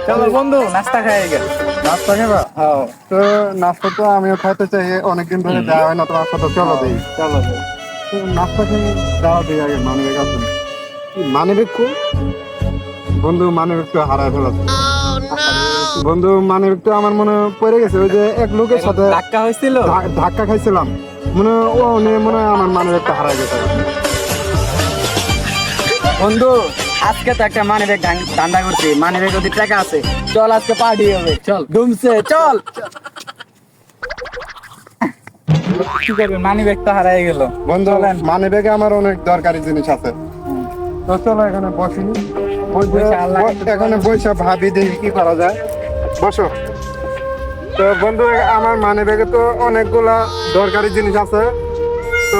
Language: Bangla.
চলো বন্ধু নাস্তা খাই গেল। নাস্তা খাবা? হ্যাঁ তো নাস্তা তো আমিও খাইতে চাই, অনেকদিন ধরে দেওয়া হয় না তোমার সাথে। চলো দিই। চলো তো নাস্তা খেয়ে দেওয়া দিই আগে। মানিব্যাগ আছে? মানিব্যাগ কো? বন্ধু মানিব্যাগ তো হারায় ফেলাছে। বন্ধু মানিব্যাগ তো আমার মনে পড়ে গেছে, ওই যে এক লোকের সাথে ধাক্কা হয়েছিল। ধাক্কা খাইছিলাম, মনে ও নিয়ে মনে হয় আমার মানিব্যাগটা হারায় গেছে। বন্ধু আজকে তো একটা মানি ব্যাগ ধান্দা করছি, মানি ব্যাগ যদি টাকা আছে, চল আজকে পার্টি হবে। চল ঘুমছে চল। কি করবে, মানি ব্যাগ তো হারাই গেল। বন্ধু মানিব্যাগে আমার অনেক দরকারি জিনিস আছে। তো চলো এখানে বসিনি, এখানে বসে ভাবি দেখি কি করা যায়। বসো। তো বন্ধু আমার মানিব্যাগে তো অনেকগুলা দরকারি জিনিস আছে। তো